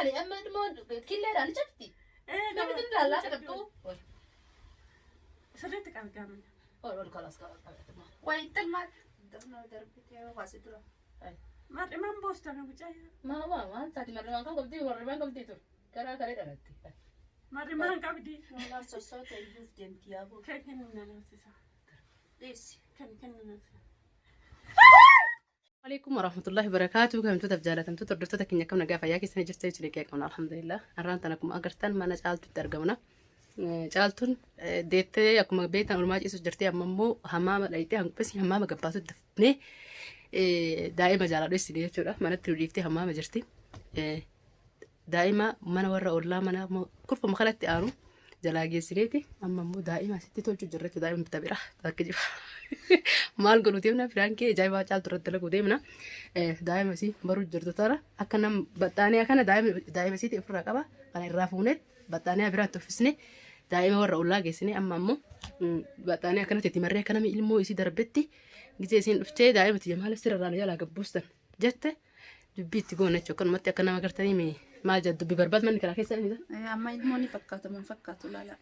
مالي أما كل أنا شفتي لا بدنا لا تكتو سرتك على الجامعة ولا خلاص وين تلمت درنا دربتي وقاسيتلا ما إمام بوستنا بجاي ما تاتي مرة ما كان قبدي مرة ما قبدي تور كلا كلا درتي ما إمام كابدي والله صوت يجوف دمتي أبو كان من نفسه ليش كان من نفسه عليكم ورحمة الله وبركاته. كم تفجأت أنتم ترددت كنيا كم نجاف ياكي سنة جرت يجري كنا الحمد لله. أرانت أنا كم أقرتن ما نجعلت ترجمنا جعلتن ديت يكم بيت أنا ما جيس جرتي أممو همام لقيتي هم بس همام جباسو دفني دائما جعل رئيس دي ترى ما نتريفتي همام جرتي دائما ما نورا ولا ما أنا كل فما خلت أنو جلاجي سريتي أممو دائما ستي تقول جرتي دائما بتبرح تركجي maal godhuuteemna firaanki ajaa'ibaa caaltu irratti lagu deemna daa'ima isii baruu jirtu tara akka nam baxxaaniyaa kana daa'ima isiiti ofirraa qaba kana irraa fuuneet baxxaaniyaa biraatti uffisne daa'ima warra ollaa geessine amma ammoo baxxaaniyaa kanatti itti marree akka namni ilmoo isii darbetti gisee isiin dhuftee daa'ima itti maal sirraan jalaa gabbuustan jette dubbii itti goona jechuudha akkanumatti akka nama gartanii maal jedhu dubbii barbaad manni karaa keessa inni amma ilmoo ni fakkaatu man fakkaatu laala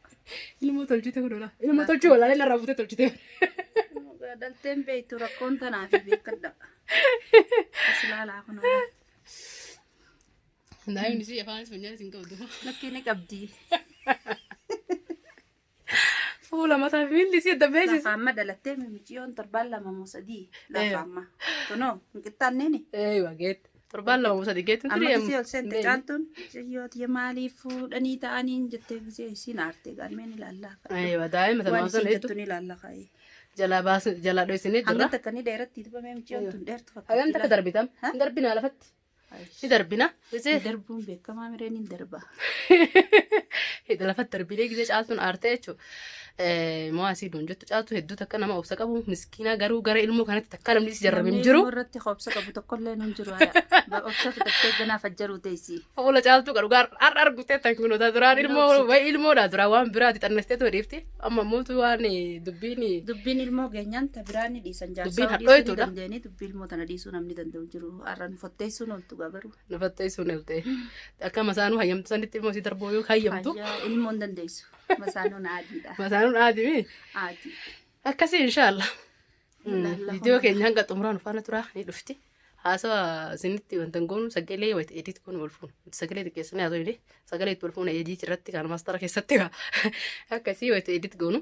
ilmoo tolchite godhola ilmoo tolchuu walaalee narraa fuutee tolchite dalteen beektu rakkoon tanaaf beekadha aslaalaa kun daa'imni isii afaan ispanyaa isin qabdu lakkii ni qabdi fuula mataa fi miilli isii adda beeksisa lafa amma dalattee mimichiyoon torbaan lama moo sadii lafa amma kunoo hin qixxaanneeni wageet torbaan lama moo sadii geettu amma isii ol seente caaltuun yooti maaliif fuudhanii ta'aniin jettee gisee isiin aartee galmeen ilaallaa daa'ima waan tanaa isiin sana jettuun ilaallaa kaa'ee jalaa dho'isinee hanga jira takkanii dheeratti dibamee michiyoon tun dheertu hagam takka darbitam hin darbina lafatti ni darbina gisee darbuun beekamaa mireen hin darba lafatti darbilee gisee caaltuun aartee jechuudha moo asii duun jettu caaltu hedduu takka nama obsa qabu miskiina garuu gara ilmoo kanatti takka namni si jarrabee hin jiru irratti obsa qabu tokkollee hin jiru obsa fitattee ganaa fajjaruu teessi fuula caaltuu qabu har'a argutee tankunoota duraan ilmoodha duraan waan biraati xannastee too dhiifti amma mootu waan dubbiin ilmoo geenyaan ta biraan ni dhiisan Dubbiin jaarsaa hadhoo dhiisuu jechuudha. dandeenye dubbii ilmoo tana dhiisuu namni danda'u jiru har'an fotteessuun oltu garuu nafattee sun iltee akka masaanuu hayyamtu sanitti ilmoo si darboo yoo hayyamtu ilmoon dandeessu masaanuun aadiidha masaanuun aadimi aadii akkasii inshaalla viidiyoo keenya hanga xumuraan ufaana turaa ni dhufti haasawa isinitti wanta goonu sagalee wayita edit goonu wal fuunu sagalee xiqqeessanii haasoo jedhee sagalee itti wal fuuna edit irratti kan maastara keessatti akkasii wayita edit goonu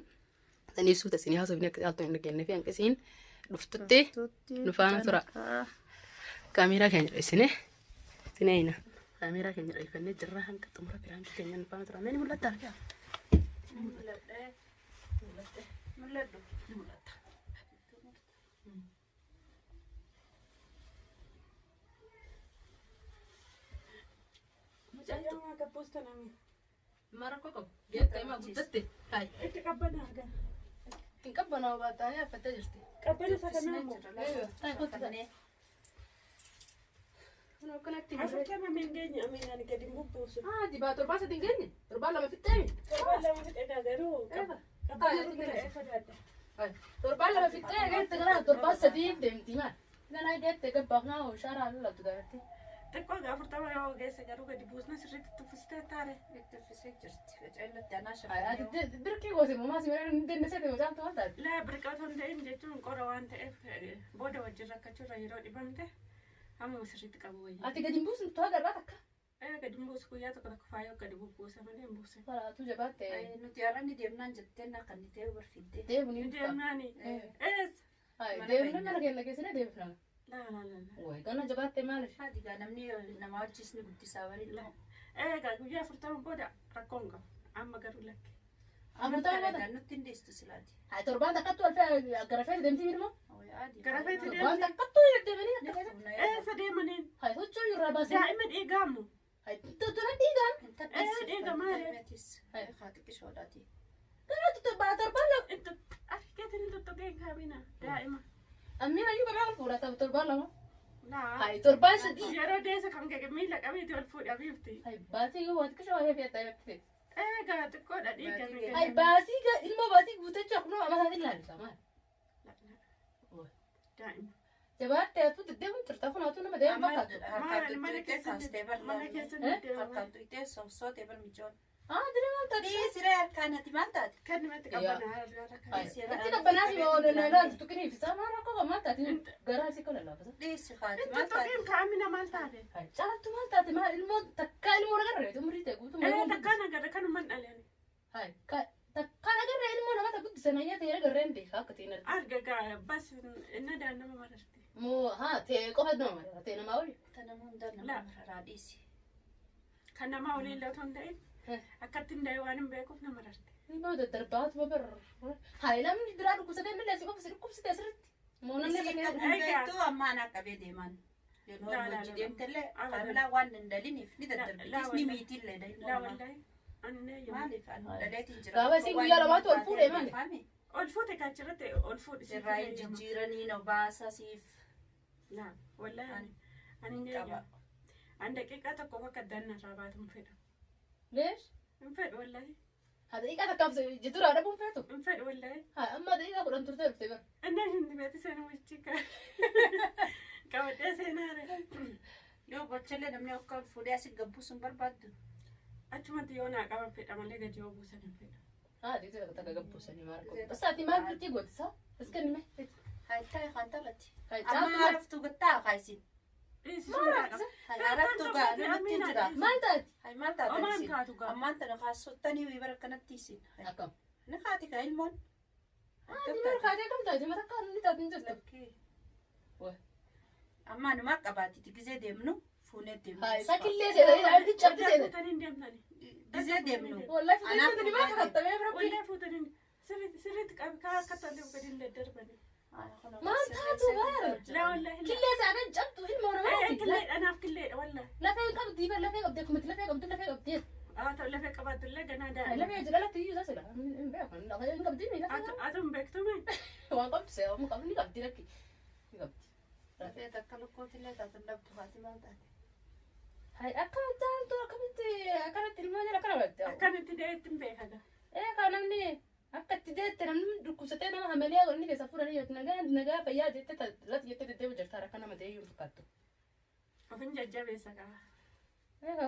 sanii ibsuuta isinii haasoo akka caaltuu hin dhageenye fi akkasiin dhuftutti nufaana tura kaameeraa keenya dho'isine sineeyna kaameeraa keenya dho'ifannee jirra hanga xumura biraanki keenya nufaana tura meeni mul'atta argaa mul'adhu Jangan agak poster nami. Marako qabu geetta himaa guddatte hayi Itu kapan ada? hin qabbanaa baataanii affattee jirti Kapan saya kenal? kun akkanatti Asal kami mengenya, amin ani kadi mbubu. dibaa torbaa sadi hin geenye torbaa lama fixxeemi Kapan lama kita ada garu. torbaa lama fixxee geette ganaa torbaa sadii deemti maal ganaa geette gabbaafnaa shaaraa lallabdu gaarratti Tekko agak pertama yang guys garu kadi busna sirrit tu fuste tare. itti fisee jirti facaillatti anaa shakkii birkii goose mamaa si mereen hin deemnesee maaltu waan taate La berkata ta'in jechuun qora waan ta'eef booda wajjin rakkachuurra yeroo dhibamte amma sirriitti qabu wayya. ati gadi hin buusin tu agarraa takka Gadi buusu guyyaa tokko tokko faayoo gadi bubbuusa malee hin buuse. salaatu jabaatte nuti har'a ni deemnaan jetteen akka inni ta'e barfiddee deemuni Deemnaani. deemni mana keenya geessine deemfnaa La. way gana jabaatte maaliif haadigaa namni nama wajjisni guddisaa bareedna Guyyaa 40 booda rakkoon qaba. Amma garuu lakki. amurtaa booda nutti hin deessu silaati torbaan takkattu alfee gara feeti deemti mirmoo Gara feeti torbaan deemti. takkattu deemanii akka feeti Sadeemaniin. hay huccuu irraa baasee Daa'ima dhiigaamu. hay tuttuna dhiigaan Dhiiga maali? xiqqishoodhaati gara torbaan lama Keetiin tuttuqee kaabina daa'ima. ammina iyyuu qabaa fuudhata torbaan lama Laa. hay torbaan sadii Yeroo deessa kan kee miila qabeeti ol fuudhaa biifti. hay baasii yoo waan xiqqishoo hafee feetaa feeti Gaa xiqqoodha dhiiga. hay baasii ilmoo baasii guutachuu akkuma amasaatiin laalisa maal Daa'ima. Jabaat ta'etu deddeemuun turtaa funaatu nama deemu bakkaatu. Mana keessa Harkaan tuqxee soosoote bar mijoon. Diree maal taati? Siree harkaanati maal taati? kan namatti qabbanaa Itti qabbanaa fi ooluu ilaaltu tuqiniif isaa maal rakkoo maal taati? Garaa si kola laafasa. Dhiisi kaati maal taati? Tokkoon kaamina maal taate? Caaltu maal taati? Maal ilmoo takkaa ilmoo nagarreetu umurii ta'e guutuu maal Takkaan agarra kanumaan dhaleen. takkaan agarree ilmoo namata guddisan ayyaa ta'e agarreen beekaa akka ta'in argina. Arga bas inna daan nama mararti. Moo ta'e qofa nama mara ta'e namaa oli. Tana hunda nama mararaa dhiisi. Kan namaa olii illee otoo hin ta'in akkatti hin da'e waan hin beekuuf nama mararti. Ni booda darbaatu babar. Namni biraa dhukkubsatee millee si qofa si dhukkubsite asirratti. Moo namni Siika hundeettuu ammaan akka bee deeman. Yeroo hojii deemtellee kaabilaa waan hin daliniif ni daddarbis ni miitillee Laa wallahi annee yoo maaliif dhaleetiin jira. Gaafa isin guyyaa lamaatu ol fuudhee maali? ol fuute kaachirratti ol fuudhi Sirraa hin jijjiiranii na baasa siif. Laa wallahi ani Qaba. an daqiiqaa tokko bakka addaan narraa baatu hin fedhu. Lees? Hin fedhu wallahi. Haa daqiiqaa takkaaf jitu raadha buun feetu. Hin fedhu wallahi. Amma daqiiqaa 10 turtee dhuftee bara. Annaa hindi beeti seenuu wichi qabadhee seenaare. Yoo gochalee namni akka fuudhee asii gabbuu sun barbaaddu. Achumatti yoo naa qaban fedha malee gadi yoo buusan hin fedhu. Daqiiqaa takka gabbuusanii maal qofa. Basaati maal bultii gootisa? Iska nime. Haayittaa kan taphatti. Hai Amma caaltu haraftuu gattaa kaayisin. maal Haraftuu gaa namatti hin jira. maal taati? Hai maal taatan Omaan isin? taatu gaa. Ammaan tana kaasotanii wii bara kanatti isin. Akkam. Ni kaati ka ilmoon. Ni bara kaatee kam taati? Mata kaan ni taati hin jirtu. Lakkee. Wai. Ammaa numaa qabaatiti gizee deemnu fuunee deemnu. Hai sakillee seetanii alti cabdi seetanii. Fuutanii deemtani. Gizee deemnu. Wallahi fuutanii ni baata kattamee bira Wallee fuutanii sirriitti kaa akka tollee gadi illee darbani. Maal taatu bara? Laa wallahi. Killee isaatiin cabdu ilmoo namaati. Killee anaaf killee walla. Lafee qabdii bara lafee qabdee kumatti lafee qabdii. Lafee qabaatullee ganaa daa'ima. Lafee jira latti iyyuu sasila. Hin beekan lafee hin qabdii ni lafee. Atu hin beektume. Waan qabdu se'a waan qabdu ni qabdii lakki. Ni qabdi. Lafee takka lukkootillee taatu dhabdu haati maal taate? Hai akkamitti akkanatti ilmoo jala akkana batte. Akkanitti deetti hin beekata. Kan namni akka itti deette namni dhukkubsatee nama hamalee godhanii keessa fuudhanii yoo nagaa fayyaa jettee lati jettee deddeebi'u jirta akka nama ta'e iyyuu fakkaattu. Ofin jajjabeessa qaba.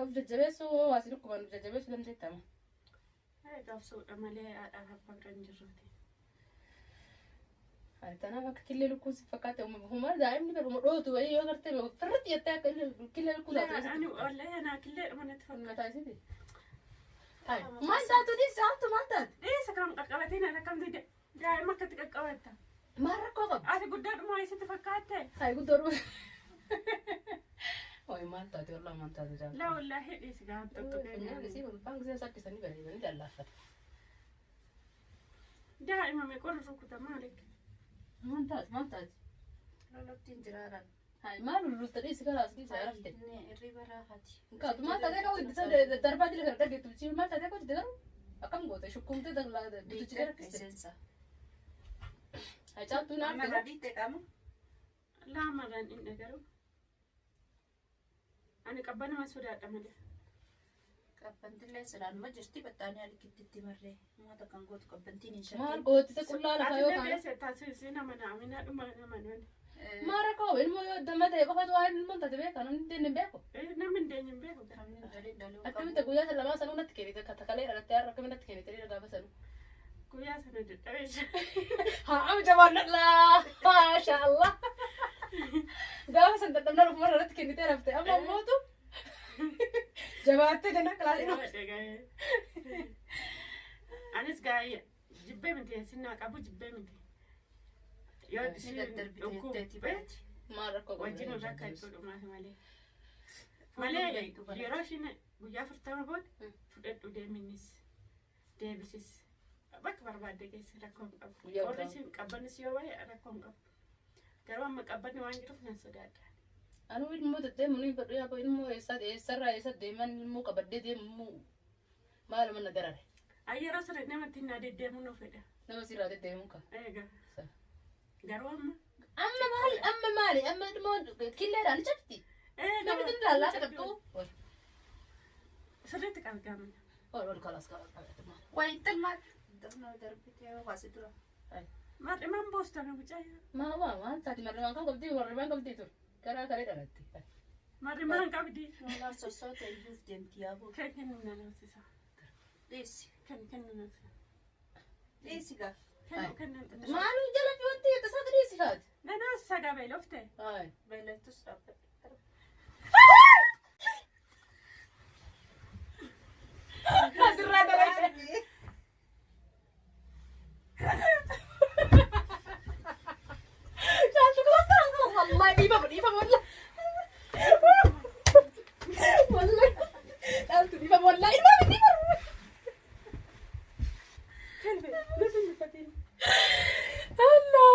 Of jajjabeessuu waasi dhukkuban of jajjabeessuu dandeettama. Qabsuudha malee haadhaaf abbaa bira hin jirruuti. Tanaaf akka killee lukkuun si fakkaate uumamaa daa'imni baruma dhootu wayii yoo gartee firritti jettee akka killee lukkuu Ani wallahi anaa killee dhumanatti fakkaata. mataa isiiti. Maal taatu dhiisaatu maal taatu? Dhiisa kan qaqqabateen ani akkamti daa'ima akkatti qaqqabatta. Maal rakkoo qabu? Ati guddaa dhumaa eessatti fakkaatte? Hai guddoo dhume. Oi maal taate wallah maal taate jaalladha. Laa wallahi dhiisi gaa tokko Isii ulfaan gisee sakkisanii bareedanii lallaaffata. daa'ima meeqoon rukuta maalik? Maal taate? Lolottiin jiraaran. Hai maal ululta dhiisi kalaas dhiisa rafte. Inni irriba raafati. Kaatu maal taatee qabu ittisa darbaa dila kana dhageettu ci maal taatee qabu garuu akkam goote shukkumtee dallaa bituchi gara kiste. Esseensa. Hai caaltuu naaf Amma radhiitte qaama. Laa maraan inni garuu. Ani qabbanuma sodaadha malee. Qabbantillee silaanuma jirti baxxaanii alikitti marree. Maata kan gootu qabbantiin hin maal shakkee. gootise qullaa lafa yoo Ati kaane. illee taasisi nama naamina dhuma nama nani. Maal rakkoo ilmoo yoo damma ta'e qofatu waa ilmoon taate beeka namni deenne beeku. Namni hin deenye hin beeku. Namni dalii daluu Akkamitti guyyaa sana lamaa sanuu natti kennite kattakalee dhalattee har'a akkamitti kennite gaafa sanuu. Guyyaa sana dadhabeessa. Haa jabaannadhaa. Maasha Allah. Gaafa san dadhabnaa dhufuma irratti kennitee rafte amma ammootu. Jabaattee danaa kilaasii Anis gaa'ee jibbee miti sinnaa qabu jibbee miti. Yoo ni daddarbiteetteeti baati. maal rakkoo wajjin irraa akka itti dhumaas malee. Malee yeroo ishiin guyyaa 40 booda fudhadhu deeminis deebisis bakka barbaadde keessa rakkoo hin qabu. Warri isin qabbanis yoo bahe rakkoo hin qabu. Garuu amma qabbanni waan jiruuf nan sodaadha. Anu ilmoo deddeemu ni godhu yaa ilmoo eessarraa eessa deeman ilmoo qabaddee deemu maaluma na darare. Yeroo sana namatti naa deddeemuu nu fedha. Nama sirraa deddeemuun ka. Egaa garuu amma. Amma maali amma ilmoo killeedhaan cabti. Namni din laallaa qabdu. Sirriitti qabgamna. Ol kalaas qabatu maal. Waa intal maal? Darnoo darbitee waasi dura. Mar'imaan boostana mucayyaa. Maal taati marrimaan kan qabdi marrimaan qabdi tur. Karaa karee dhalatti. Mar'imaan qabdi. Walaa sossoota iyyuuf deemti yaaboo. Kan kennu nanaafisa. Dhiisi. Kan kennu nanaafisa. Dhiisi gaa. Kennu. Maaluu jala fi wanti tasaa dhiisi haati. Nanaafisa gabee loftee. Beelattus dhaabbata. Asirraa dalagaa. والله ديفا والله والله قالت ديفا والله ما بدي كلبي لازم نفتين. الله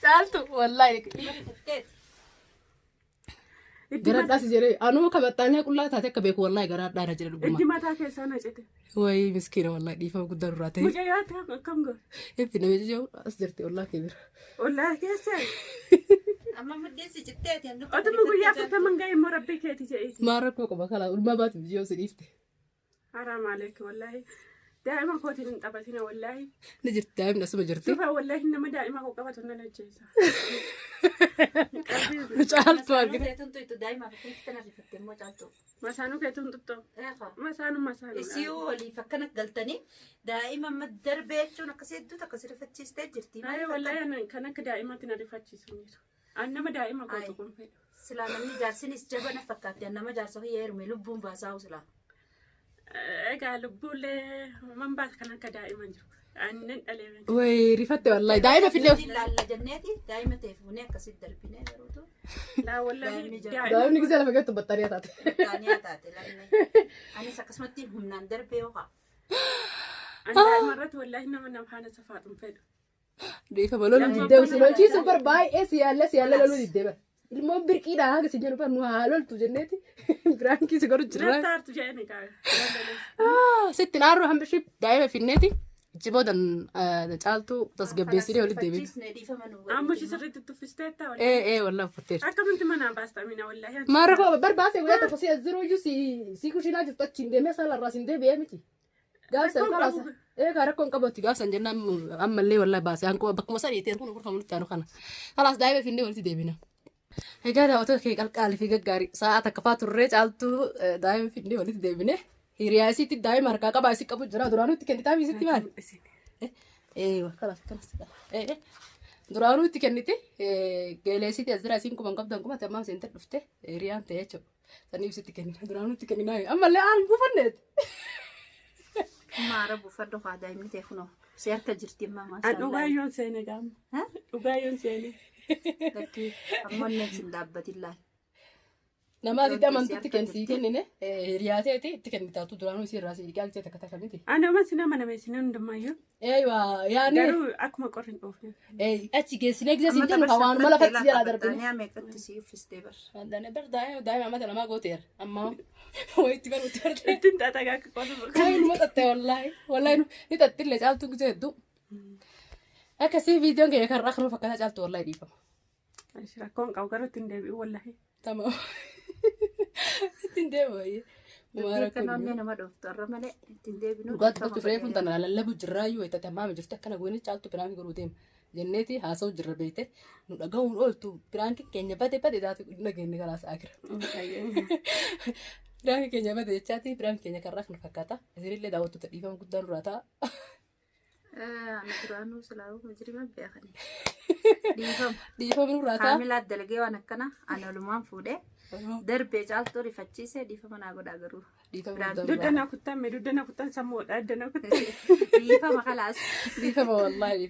سالته والله قرات داس جري انا كبطانيا كلها تاتك بيك والله قرات دار جري انت ما تاكل سنه جت. وي مسكينه والله ديفا قدر راتي مجيات كم قول. انت نبي جو اسجرتي والله كبير والله كيسه. أما مدرسة جتات يعني. أدم ويا فتمن جاي مربي كاتي جاي. ما ركبك بخلا ما بات بيجيو سريفته حرام عليك والله. دائما كوتي نتقبلنا والله. نجرت دائما نسمع جرتي. شوفها والله إنما دائما قبضنا نجيسا. مش عارف واقف. تنتو دائما فكنت تنافي في التيم وجالتو. مسانو كيتون تطو. مسانو. إسيو اللي فكنك قلتني دائما ما تدربي شو نكسيدو تكسر فتشي ستجرتي. أي والله أنا كانك دائما تنادي فتشي سمير. أنا ما دائما قلتكم في. سلامني جالسين استجابنا فكرتي أنا ما جالسه هي يرمي لبون باساو سلام. قالوا بقول من بعد كانك دائما جرو. أنا ألين. وي رفعت والله دائما في اليوم. لا جناتي دائما تلفوني كسيد دربيني درودو. لا والله دائما نجي على فكرة البطارية تاتي. البطارية تاتي لأن أنا سكسمتي هم نندر بيوها. أنا مرات والله إنما نمحانا سفاتهم فيدو. ديفا بلولو جدّا وسمعتي سوبر باي إيه سيالة لولو جدّا المهم بركي ده هذا سجنوا فنو هالول تجنّتي برانكي سكروا جرّا. نتار تجاني كار. ست نارو هم بشيء دائما في النتي جبودن نتعالتو تصجبيسيري ولا ديفي. أمش سرت التفستة ولا. إيه والله فتير. أكمل أنت ما نباست أمينة والله. ما ركوا برباسي ويا تفسي الزيرو يجو سي كوشينا جبت تشيندي مثلا الراسين ده بيمتي. قال سنكراس. إيه كاركون كبوتي قال سنجنا أما اللي والله باسي أنكو بكم سري تيركون غرفة من التانو خنا. خلاص دائما في النتي ولا ديفينا. هجادا وتوكي قال في جاري ساعة كفات الريج علتو دائما في النتي ولا ديفينا. هيرياسي دائما هركا كباسي كبوت جرا درانو تكني تامي ستي مان. ايوه خلاص ايه درانو تكنيتي جلسي تزرع سينكو من قبل دنكم تمام سنت دفته ريان تيچو ثاني ستي كني درانو تكني ناي اما لا ان بفنت ما ربو فدو قاعده يمي تخنو سيرك جرتي ما شاء الله أوغايون سيني قام ها أوغايون سيني لكن أمنا سندابة الله نما تي أمان تكن سي كنينه رياتي تكن تاتو درانو سي راسي قال تي تكتكنيتي أنا ما سنا ما نمي سنا ندمايو ايوه يعني دارو أكما قرن أوفن اي اتي سنيك زي سنتين كوان ملا فتي على دربنا أنا ميكت سي في ستيبر عندنا بر دايما مثلا ما قوتير اما ويتي بر وتر أنت أتاكا قرن كاين ما تتي والله نتتل جالتو جدو أكسي فيديو كي يكرر آخره فكذا جالتو والله ديفا إيش راكون كاوكرو تندبي والله تمام تندبي كنا نينا ما دكتور مالي تندبي نو قد كنت فريفون تنا لا لبو جرايو إذا تمام جفتك كنا قويني جالتو برانكي قروديم جنتي هاسو جربيته نقول قلتو برانكي كينيا بدي ذات نجيني خلاص آخر برانكي كينيا بدي جاتي برانكي كينيا كراك نفكاتا إذا اللي داوتو تقريبا قدام راتا أنا درانو سلاو مجرم بياخني ديفا من راتا حاملات دلقي وانا كنا أنا لمان فودة درب جالتو رفتشيسه ديفا من أقول أقرو دودنا كنت سمو دودنا كنت ديفا ما خلاص ديفا والله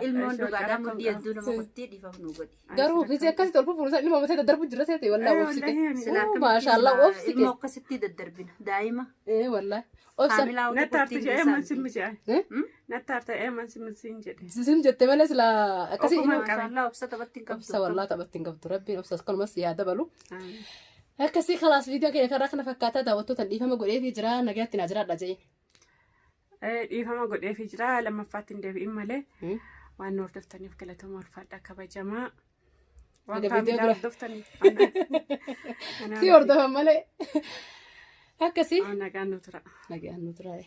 المون دوغادا مدي يدونا ما كنتي ديفا منوغدي قالوا بيجي كاسي تلفو فرصة إنه ما مثلا درب جرسيتي والله وفسكي ما شاء الله وفسكي الموقع ستي دربنا دائما إيه والله نتارت جاي ما سمجاي نتارت ما سمسين سنجت مالس لا كاسي إنه ما شاء الله وبسط تبتين كم وبسط والله تبتين كم تربي وبسط كل مس يا دبلو هكذا خلاص فيديو كي كرخنا فكاتا داوتو تنديفا ما قولي في جرا نجات نجرا دجاي ديفا ما قولي في جرا لما فاتن دبي إمالي وانور دفتني في كلا تمر فاتا كبجما وانور دفتني سي ورده مالي هكذا أنا كان نترى نجان نترى